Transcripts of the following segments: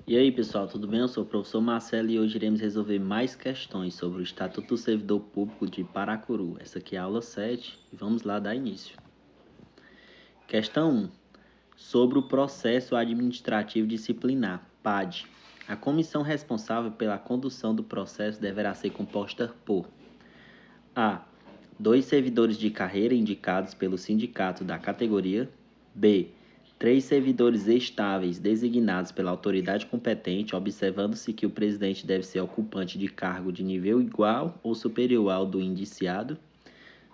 E aí, pessoal, tudo bem? Eu sou o professor Marcelo e hoje iremos resolver mais questões sobre o Estatuto do Servidor Público de Paracuru. Essa aqui é a aula 7 e vamos lá dar início. Questão 1. Sobre o processo administrativo disciplinar, PAD. A comissão responsável pela condução do processo deverá ser composta por A. 2 servidores de carreira indicados pelo sindicato da categoria. B. 3 servidores estáveis designados pela autoridade competente, observando-se que o presidente deve ser ocupante de cargo de nível igual ou superior ao do indiciado.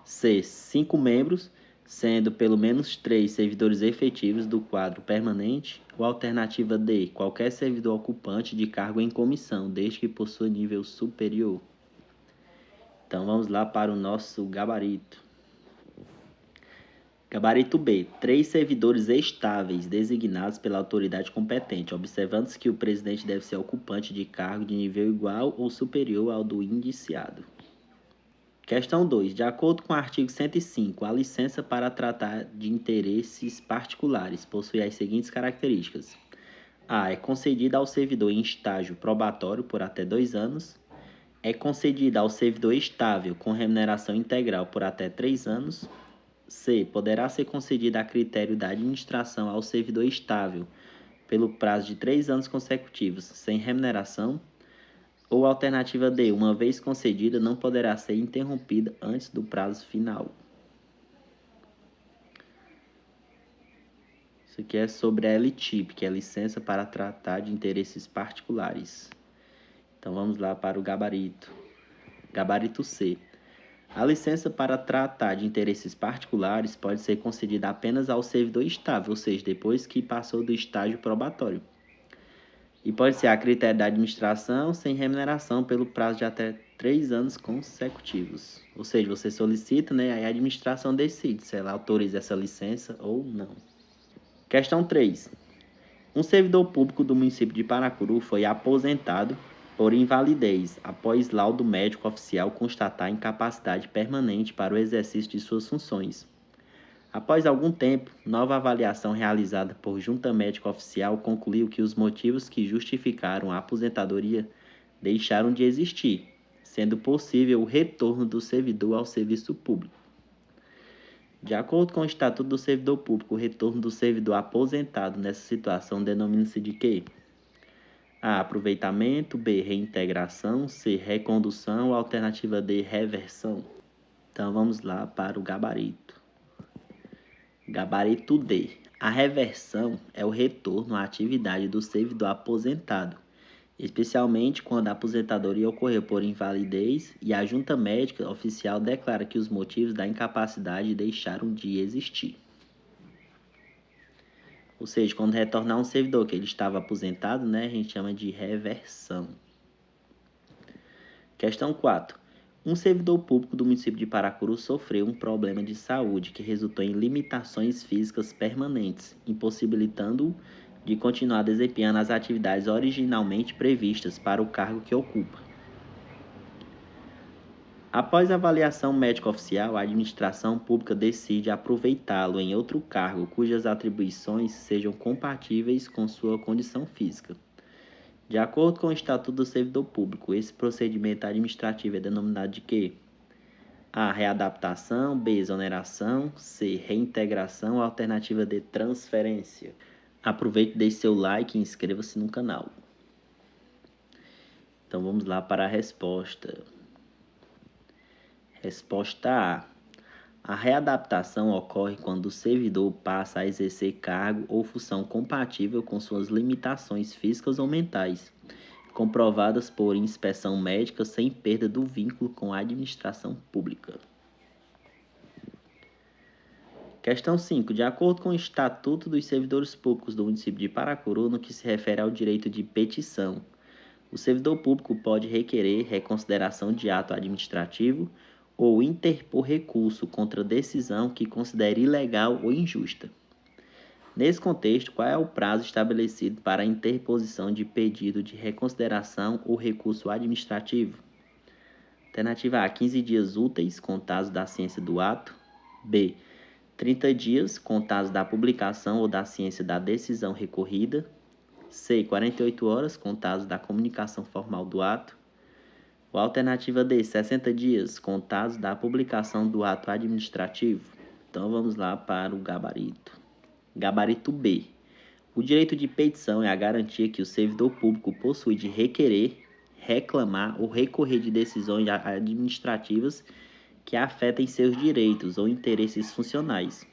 C. 5 membros, sendo pelo menos 3 servidores efetivos do quadro permanente. Ou alternativa D. Qualquer servidor ocupante de cargo em comissão, desde que possua nível superior. Então vamos lá para o nosso gabarito. Gabarito B. 3 servidores estáveis designados pela autoridade competente, observando-se que o presidente deve ser ocupante de cargo de nível igual ou superior ao do indiciado. Questão 2. De acordo com o artigo 105, a licença para tratar de interesses particulares possui as seguintes características. A. É concedida ao servidor em estágio probatório por até 2 anos. É concedida ao servidor estável com remuneração integral por até 3 anos. C. Poderá ser concedida a critério da administração ao servidor estável pelo prazo de 3 anos consecutivos, sem remuneração. Ou alternativa D. Uma vez concedida, não poderá ser interrompida antes do prazo final. Isso aqui é sobre a LTIP, que é licença para tratar de interesses particulares. Então vamos lá para o gabarito. Gabarito C. A licença para tratar de interesses particulares pode ser concedida apenas ao servidor estável, ou seja, depois que passou do estágio probatório. E pode ser a critério da administração sem remuneração pelo prazo de até 3 anos consecutivos. Ou seja, você solicita, né? Aí a administração decide se ela autoriza essa licença ou não. Questão 3. Um servidor público do município de Paracuru foi aposentado por invalidez após laudo médico oficial constatar incapacidade permanente para o exercício de suas funções. Após algum tempo, nova avaliação realizada por junta médica oficial concluiu que os motivos que justificaram a aposentadoria deixaram de existir, sendo possível o retorno do servidor ao serviço público. De acordo com o Estatuto do Servidor Público, o retorno do servidor aposentado nessa situação denomina-se de quê? A. Aproveitamento. B. Reintegração. C. Recondução. Alternativa D. Reversão. Então vamos lá para o gabarito. Gabarito D. A reversão é o retorno à atividade do servidor aposentado, especialmente quando a aposentadoria ocorreu por invalidez e a junta médica oficial declara que os motivos da incapacidade deixaram de existir. Ou seja, quando retornar um servidor que ele estava aposentado, né, a gente chama de reversão. Questão 4. Um servidor público do município de Paracuru sofreu um problema de saúde que resultou em limitações físicas permanentes, impossibilitando-o de continuar desempenhando as atividades originalmente previstas para o cargo que ocupa. Após a avaliação médica oficial, a administração pública decide aproveitá-lo em outro cargo cujas atribuições sejam compatíveis com sua condição física. De acordo com o Estatuto do Servidor Público, esse procedimento administrativo é denominado de quê? A. Readaptação. B. Exoneração. C. Reintegração. Alternativa D. Transferência. Aproveite, deixe seu like e inscreva-se no canal. Então vamos lá para a resposta. Resposta A. A readaptação ocorre quando o servidor passa a exercer cargo ou função compatível com suas limitações físicas ou mentais, comprovadas por inspeção médica sem perda do vínculo com a administração pública. Questão 5. De acordo com o Estatuto dos Servidores Públicos do município de Paracuru, no que se refere ao direito de petição, o servidor público pode requerer reconsideração de ato administrativo ou interpor recurso contra decisão que considere ilegal ou injusta. Nesse contexto, qual é o prazo estabelecido para a interposição de pedido de reconsideração ou recurso administrativo? Alternativa A, 15 dias úteis, contados da ciência do ato. B, 30 dias, contados da publicação ou da ciência da decisão recorrida. C, 48 horas, contados da comunicação formal do ato. Ou alternativa D, 60 dias, contados da publicação do ato administrativo. Então, vamos lá para o gabarito. Gabarito B. O direito de petição é a garantia que o servidor público possui de requerer, reclamar ou recorrer de decisões administrativas que afetem seus direitos ou interesses funcionais.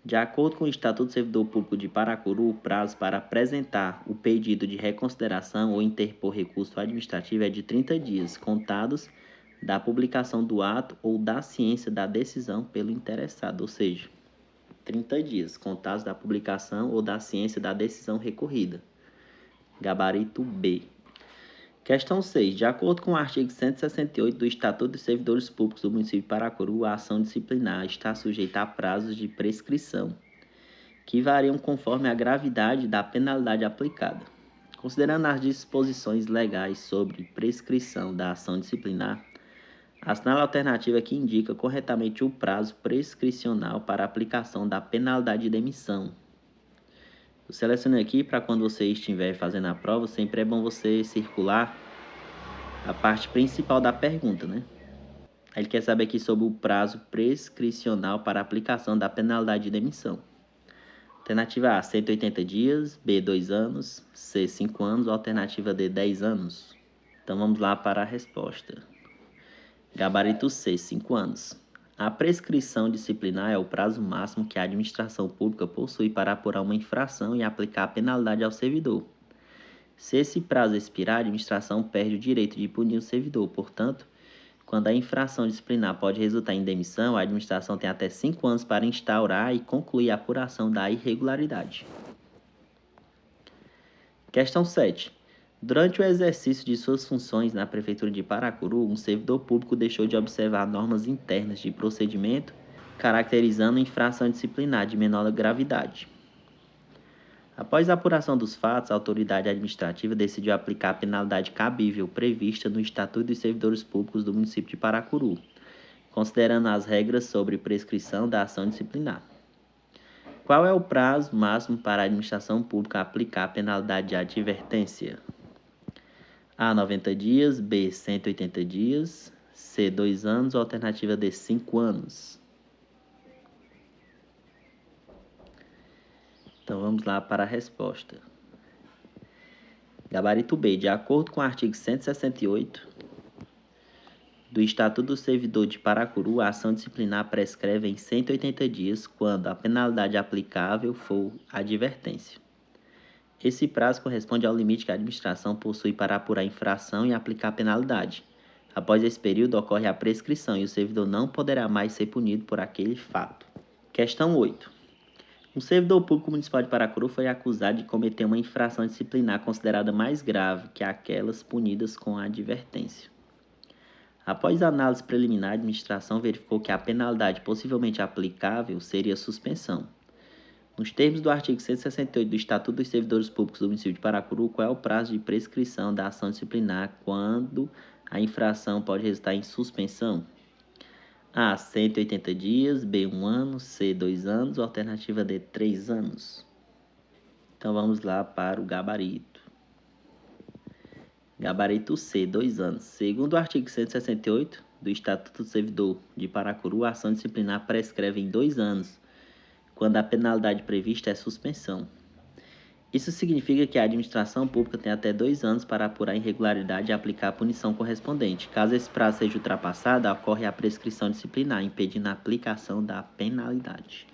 De acordo com o Estatuto do Servidor Público de Paracuru, o prazo para apresentar o pedido de reconsideração ou interpor recurso administrativo é de 30 dias, contados da publicação do ato ou da ciência da decisão pelo interessado, ou seja, 30 dias, contados da publicação ou da ciência da decisão recorrida. Gabarito B. Questão 6. De acordo com o artigo 168 do Estatuto dos Servidores Públicos do município de Paracuru, a ação disciplinar está sujeita a prazos de prescrição, que variam conforme a gravidade da penalidade aplicada. Considerando as disposições legais sobre prescrição da ação disciplinar, assinale a alternativa que indica corretamente o prazo prescricional para a aplicação da penalidade de demissão. Eu selecionei aqui para quando você estiver fazendo a prova, sempre é bom você circular a parte principal da pergunta, né? Ele quer saber aqui sobre o prazo prescricional para a aplicação da penalidade de demissão. Alternativa A, 180 dias, B, 2 anos, C, 5 anos, alternativa D, 10 anos. Então vamos lá para a resposta. Gabarito C, 5 anos. A prescrição disciplinar é o prazo máximo que a administração pública possui para apurar uma infração e aplicar a penalidade ao servidor. Se esse prazo expirar, a administração perde o direito de punir o servidor. Portanto, quando a infração disciplinar pode resultar em demissão, a administração tem até 5 anos para instaurar e concluir a apuração da irregularidade. Questão 7. Durante o exercício de suas funções na Prefeitura de Paracuru, um servidor público deixou de observar normas internas de procedimento, caracterizando infração disciplinar de menor gravidade. Após a apuração dos fatos, a autoridade administrativa decidiu aplicar a penalidade cabível prevista no Estatuto dos Servidores Públicos do município de Paracuru, considerando as regras sobre prescrição da ação disciplinar. Qual é o prazo máximo para a administração pública aplicar a penalidade de advertência? A, 90 dias, B, 180 dias, C, 2 anos, alternativa D, 5 anos. Então vamos lá para a resposta. Gabarito B. De acordo com o artigo 168 do Estatuto do Servidor de Paracuru, a ação disciplinar prescreve em 180 dias quando a penalidade aplicável for advertência. Esse prazo corresponde ao limite que a administração possui para apurar a infração e aplicar a penalidade. Após esse período, ocorre a prescrição e o servidor não poderá mais ser punido por aquele fato. Questão 8. Um servidor público municipal de Paracuru foi acusado de cometer uma infração disciplinar considerada mais grave que aquelas punidas com a advertência. Após a análise preliminar, a administração verificou que a penalidade possivelmente aplicável seria suspensão. Nos termos do artigo 168 do Estatuto dos Servidores Públicos do município de Paracuru, qual é o prazo de prescrição da ação disciplinar quando a infração pode resultar em suspensão? A, 180 dias, B, 1 ano, C, 2 anos, alternativa D, 3 anos. Então vamos lá para o gabarito. Gabarito C, 2 anos. Segundo o artigo 168 do Estatuto do Servidor de Paracuru, a ação disciplinar prescreve em 2 anos, quando a penalidade prevista é suspensão. Isso significa que a administração pública tem até 2 anos para apurar a irregularidade e aplicar a punição correspondente. Caso esse prazo seja ultrapassado, ocorre a prescrição disciplinar, impedindo a aplicação da penalidade.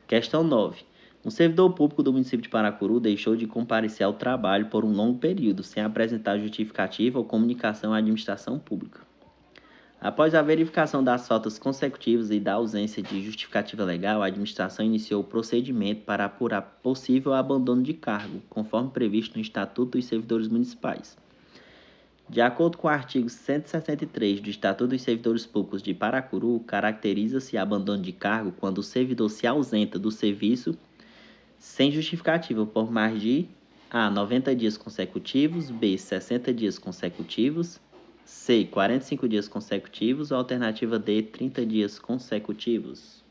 Questão 9. Um servidor público do município de Paracuru deixou de comparecer ao trabalho por um longo período, sem apresentar justificativa ou comunicação à administração pública. Após a verificação das faltas consecutivas e da ausência de justificativa legal, a administração iniciou o procedimento para apurar possível abandono de cargo, conforme previsto no Estatuto dos Servidores Municipais. De acordo com o artigo 163 do Estatuto dos Servidores Públicos de Paracuru, caracteriza-se abandono de cargo quando o servidor se ausenta do serviço sem justificativa por mais de A, 90 dias consecutivos, B, 60 dias consecutivos, C, 45 dias consecutivos, ou alternativa D, 30 dias consecutivos.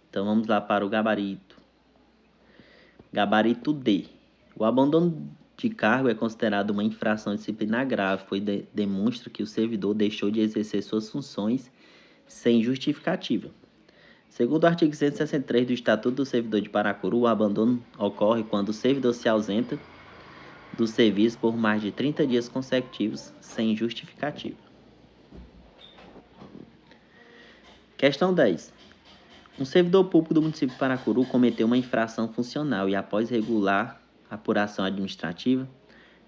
Então vamos lá para o gabarito. Gabarito D. O abandono de cargo é considerado uma infração disciplinar grave, pois demonstra que o servidor deixou de exercer suas funções sem justificativa. Segundo o artigo 163 do Estatuto do Servidor de Paracuru, o abandono ocorre quando o servidor se ausenta do serviço por mais de 30 dias consecutivos sem justificativa. Questão 10. Um servidor público do município de Paracuru cometeu uma infração funcional e, após regular apuração administrativa,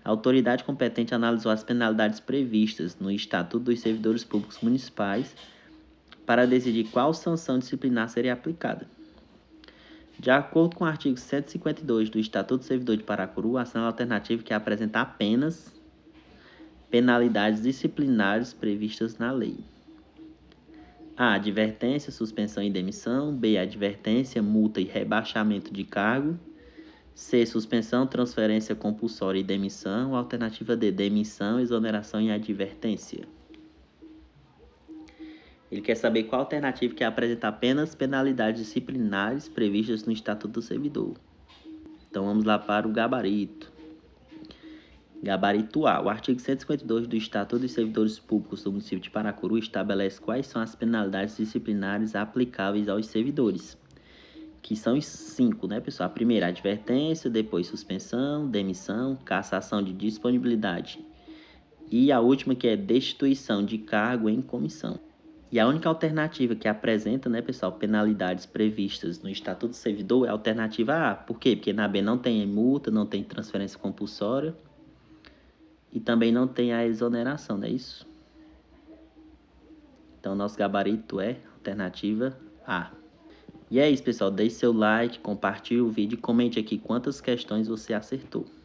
a autoridade competente analisou as penalidades previstas no Estatuto dos Servidores Públicos Municipais para decidir qual sanção disciplinar seria aplicada. De acordo com o artigo 152 do Estatuto do Servidor de Paracuru, a ação alternativa que apresenta apenas penalidades disciplinares previstas na lei. A. Advertência, suspensão e demissão. B. Advertência, multa e rebaixamento de cargo. C. Suspensão, transferência compulsória e demissão. Alternativa D. Demissão, exoneração e advertência. Ele quer saber qual alternativa que apresenta apenas penalidades disciplinares previstas no Estatuto do Servidor. Então vamos lá para o gabarito. Gabarito A. O artigo 152 do Estatuto dos Servidores Públicos do município de Paracuru estabelece quais são as penalidades disciplinares aplicáveis aos servidores. Que são os 5, né, pessoal? A primeira, advertência, depois suspensão, demissão, cassação de disponibilidade. E a última, que é destituição de cargo em comissão. E a única alternativa que apresenta, né, pessoal, penalidades previstas no Estatuto do Servidor é a alternativa A. Por quê? Porque na B não tem multa, não tem transferência compulsória e também não tem a exoneração, não é isso? Então, nosso gabarito é alternativa A. E é isso, pessoal. Deixe seu like, compartilhe o vídeo e comente aqui quantas questões você acertou.